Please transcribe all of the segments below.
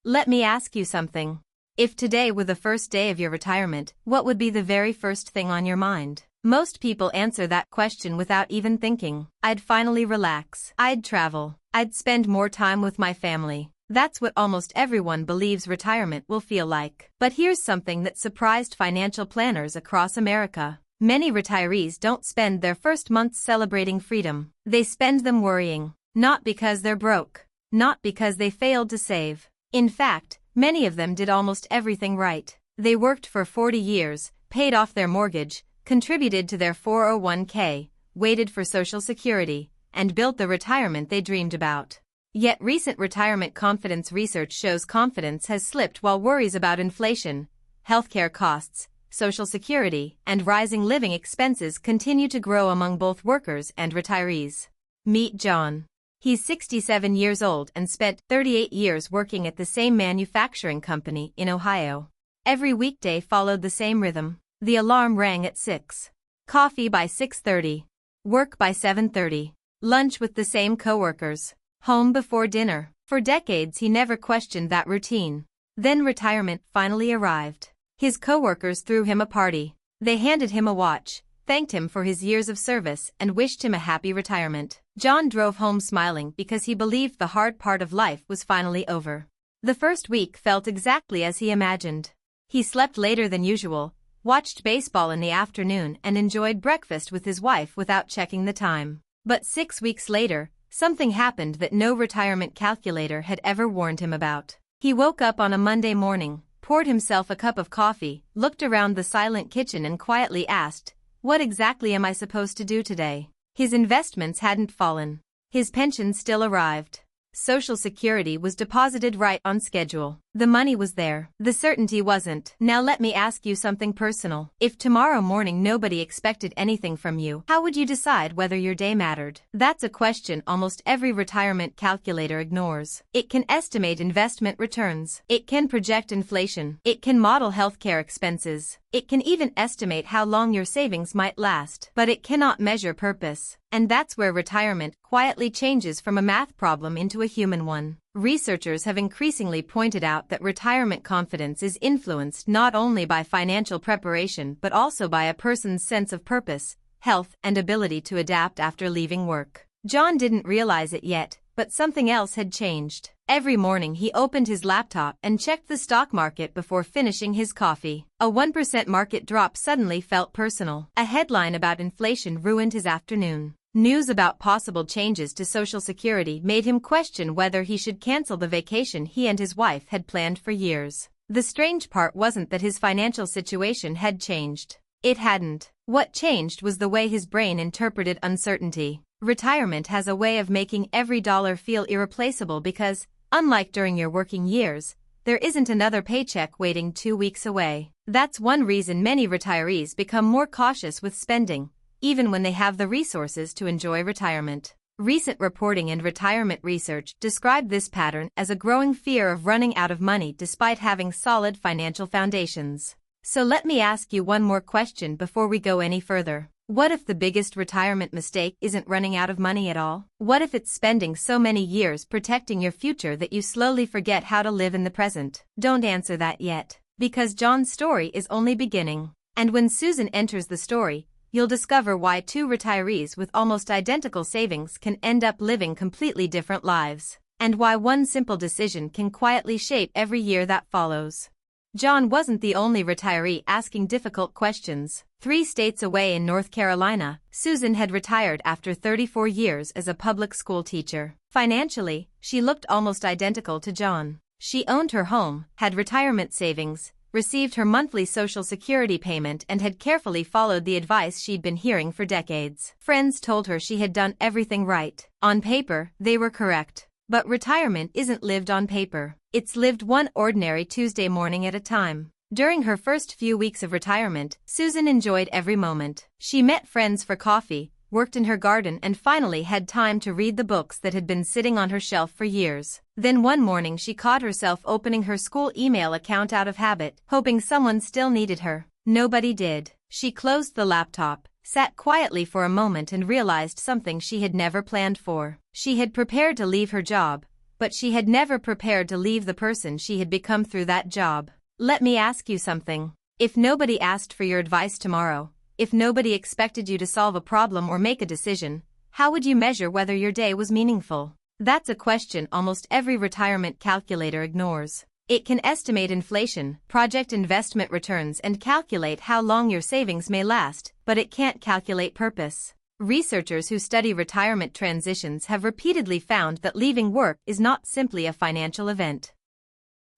Let me ask you something. If today were the first day of your retirement, what would be the very first thing on your mind? Most people answer that question without even thinking. I'd finally relax. I'd travel. I'd spend more time with my family. That's what almost everyone believes retirement will feel like. But here's something that surprised financial planners across America. Many retirees don't spend their first months celebrating freedom. They spend them worrying. Not because they're broke. Not because they failed to save. In fact, many of them did almost everything right. They worked for 40 years, paid off their mortgage, contributed to their 401k, waited for Social Security, and built the retirement they dreamed about. Yet recent retirement confidence research shows confidence has slipped while worries about inflation, healthcare costs, Social Security, and rising living expenses continue to grow among both workers and retirees. Meet John. He's 67 years old and spent 38 years working at the same manufacturing company in Ohio. Every weekday followed the same rhythm. The alarm rang at 6. Coffee by 6:30. Work by 7:30. Lunch with the same coworkers. Home before dinner. For decades he never questioned that routine. Then retirement finally arrived. His coworkers threw him a party. They handed him a watch, thanked him for his years of service, and wished him a happy retirement. John drove home smiling because he believed the hard part of life was finally over. The first week felt exactly as he imagined. He slept later than usual, watched baseball in the afternoon, and enjoyed breakfast with his wife without checking the time. But 6 weeks later, something happened that no retirement calculator had ever warned him about. He woke up on a Monday morning, poured himself a cup of coffee, looked around the silent kitchen and quietly asked, "What exactly am I supposed to do today?" His investments hadn't fallen. His pension still arrived. Social Security was deposited right on schedule. The money was there. The certainty wasn't. Now let me ask you something personal. If tomorrow morning nobody expected anything from you, how would you decide whether your day mattered? That's a question almost every retirement calculator ignores. It can estimate investment returns. It can project inflation. It can model healthcare expenses. It can even estimate how long your savings might last. But it cannot measure purpose. And that's where retirement quietly changes from a math problem into a human one. Researchers have increasingly pointed out that retirement confidence is influenced not only by financial preparation but also by a person's sense of purpose, health, and ability to adapt after leaving work. John didn't realize it yet, but something else had changed. Every morning he opened his laptop and checked the stock market before finishing his coffee. A 1% market drop suddenly felt personal. A headline about inflation ruined his afternoon. News about possible changes to Social Security made him question whether he should cancel the vacation he and his wife had planned for years. The strange part wasn't that his financial situation had changed. It hadn't. What changed was the way his brain interpreted uncertainty. Retirement has a way of making every dollar feel irreplaceable because, unlike during your working years, there isn't another paycheck waiting 2 weeks away. That's one reason many retirees become more cautious with spending, even when they have the resources to enjoy retirement. Recent reporting and retirement research describe this pattern as a growing fear of running out of money despite having solid financial foundations. So let me ask you one more question before we go any further. What if the biggest retirement mistake isn't running out of money at all? What if it's spending so many years protecting your future that you slowly forget how to live in the present? Don't answer that yet, because John's story is only beginning. And when Susan enters the story, you'll discover why two retirees with almost identical savings can end up living completely different lives, and why one simple decision can quietly shape every year that follows. John wasn't the only retiree asking difficult questions. 3 states away in North Carolina, Susan had retired after 34 years as a public school teacher. Financially, she looked almost identical to John. She owned her home, had retirement savings, received her monthly Social Security payment, and had carefully followed the advice she'd been hearing for decades. Friends told her she had done everything right. On paper, they were correct. But retirement isn't lived on paper. It's lived one ordinary Tuesday morning at a time. During her first few weeks of retirement, Susan enjoyed every moment. She met friends for coffee, worked in her garden, and finally had time to read the books that had been sitting on her shelf for years. Then one morning she caught herself opening her school email account out of habit, hoping someone still needed her. Nobody did. She closed the laptop, sat quietly for a moment, and realized something she had never planned for. She had prepared to leave her job, but she had never prepared to leave the person she had become through that job. Let me ask you something. If nobody asked for your advice tomorrow, if nobody expected you to solve a problem or make a decision, how would you measure whether your day was meaningful? That's a question almost every retirement calculator ignores. It can estimate inflation, project investment returns, and calculate how long your savings may last, but it can't calculate purpose. Researchers who study retirement transitions have repeatedly found that leaving work is not simply a financial event.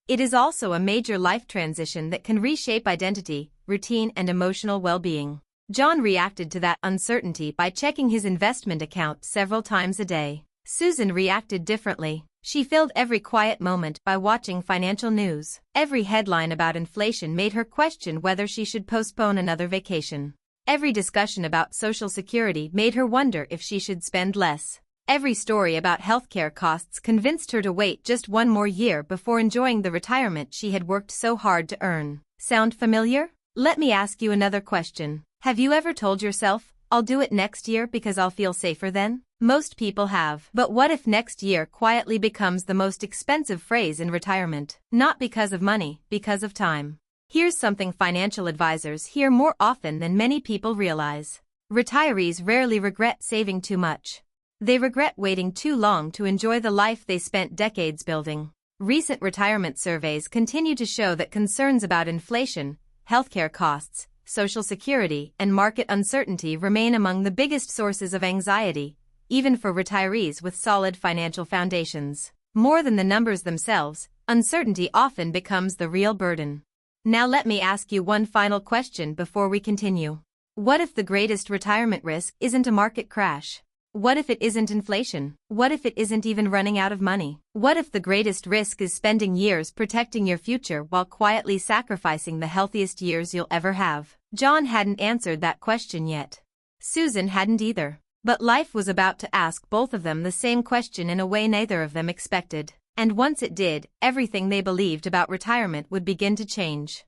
It is also a major life transition that can reshape identity, routine, and emotional well-being. John reacted to that uncertainty by checking his investment account several times a day. Susan reacted differently. She filled every quiet moment by watching financial news. Every headline about inflation made her question whether she should postpone another vacation. Every discussion about Social Security made her wonder if she should spend less. Every story about healthcare costs convinced her to wait just one more year before enjoying the retirement she had worked so hard to earn. Sound familiar? Let me ask you another question. Have you ever told yourself, "I'll do it next year because I'll feel safer then"? Most people have. But what if next year quietly becomes the most expensive phrase in retirement? Not because of money, because of time. Here's something financial advisors hear more often than many people realize. Retirees rarely regret saving too much. They regret waiting too long to enjoy the life they spent decades building. Recent retirement surveys continue to show that concerns about inflation, healthcare costs, Social Security, and market uncertainty remain among the biggest sources of anxiety, even for retirees with solid financial foundations. More than the numbers themselves, uncertainty often becomes the real burden. Now let me ask you one final question before we continue. What if the greatest retirement risk isn't a market crash? What if it isn't inflation? What if it isn't even running out of money? What if the greatest risk is spending years protecting your future while quietly sacrificing the healthiest years you'll ever have? John hadn't answered that question yet. Susan hadn't either. But life was about to ask both of them the same question in a way neither of them expected. And once it did, everything they believed about retirement would begin to change.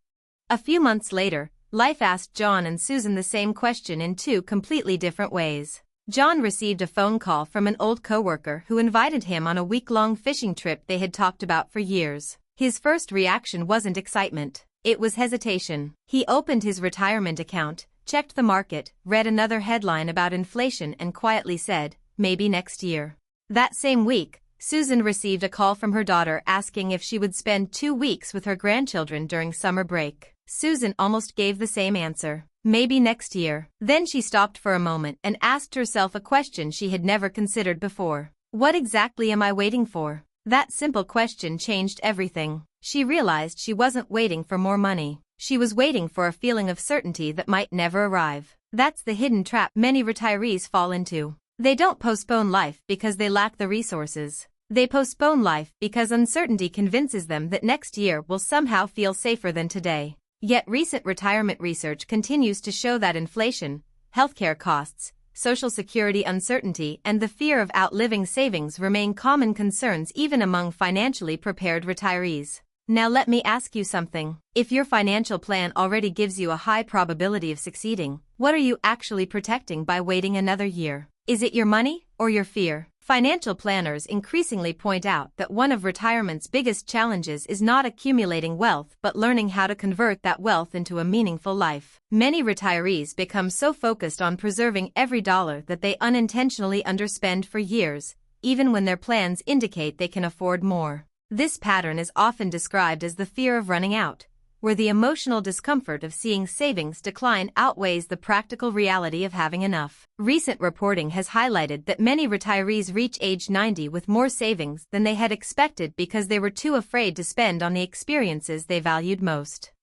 A few months later, life asked John and Susan the same question in two completely different ways. John received a phone call from an old coworker who invited him on a week-long fishing trip they had talked about for years. His first reaction wasn't excitement. It was hesitation. He opened his retirement account, checked the market, read another headline about inflation, and quietly said, "Maybe next year." That same week, Susan received a call from her daughter asking if she would spend 2 weeks with her grandchildren during summer break. Susan almost gave the same answer, "Maybe next year." Then she stopped for a moment and asked herself a question she had never considered before. What exactly am I waiting for? That simple question changed everything. She realized she wasn't waiting for more money. She was waiting for a feeling of certainty that might never arrive. That's the hidden trap many retirees fall into. They don't postpone life because they lack the resources. They postpone life because uncertainty convinces them that next year will somehow feel safer than today. Yet recent retirement research continues to show that inflation, healthcare costs, Social Security uncertainty, and the fear of outliving savings remain common concerns even among financially prepared retirees. Now let me ask you something. If your financial plan already gives you a high probability of succeeding, what are you actually protecting by waiting another year? Is it your money or your fear? Financial planners increasingly point out that one of retirement's biggest challenges is not accumulating wealth but learning how to convert that wealth into a meaningful life. Many retirees become so focused on preserving every dollar that they unintentionally underspend for years, even when their plans indicate they can afford more. This pattern is often described as the fear of running out, where the emotional discomfort of seeing savings decline outweighs the practical reality of having enough. Recent reporting has highlighted that many retirees reach age 90 with more savings than they had expected because they were too afraid to spend on the experiences they valued most.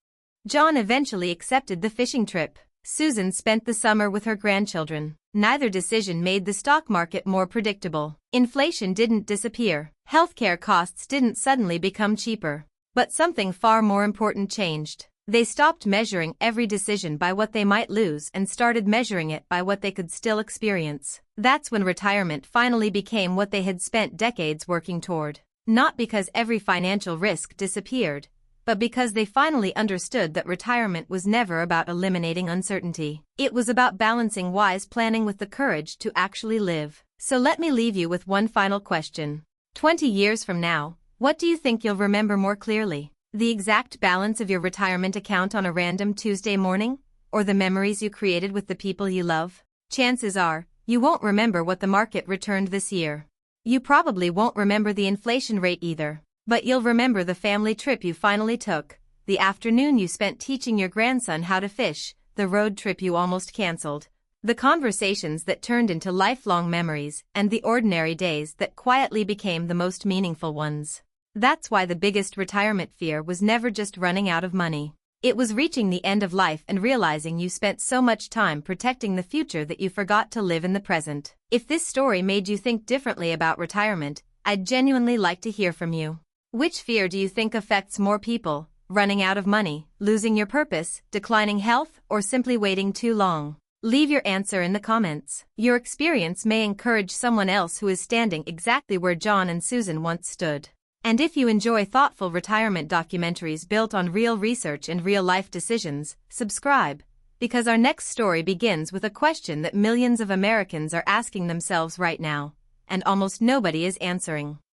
John eventually accepted the fishing trip. Susan spent the summer with her grandchildren. Neither decision made the stock market more predictable. Inflation didn't disappear. Healthcare costs didn't suddenly become cheaper. But something far more important changed. They stopped measuring every decision by what they might lose and started measuring it by what they could still experience. That's when retirement finally became what they had spent decades working toward. Not because every financial risk disappeared, but because they finally understood that retirement was never about eliminating uncertainty. It was about balancing wise planning with the courage to actually live. So let me leave you with one final question. 20 years from now, what do you think you'll remember more clearly? The exact balance of your retirement account on a random Tuesday morning? Or the memories you created with the people you love? Chances are, you won't remember what the market returned this year. You probably won't remember the inflation rate either. But you'll remember the family trip you finally took, the afternoon you spent teaching your grandson how to fish, the road trip you almost canceled, the conversations that turned into lifelong memories, and the ordinary days that quietly became the most meaningful ones. That's why the biggest retirement fear was never just running out of money. It was reaching the end of life and realizing you spent so much time protecting the future that you forgot to live in the present. If this story made you think differently about retirement, I'd genuinely like to hear from you. Which fear do you think affects more people? Running out of money, losing your purpose, declining health, or simply waiting too long? Leave your answer in the comments. Your experience may encourage someone else who is standing exactly where John and Susan once stood. And if you enjoy thoughtful retirement documentaries built on real research and real-life decisions, subscribe, because our next story begins with a question that millions of Americans are asking themselves right now, and almost nobody is answering.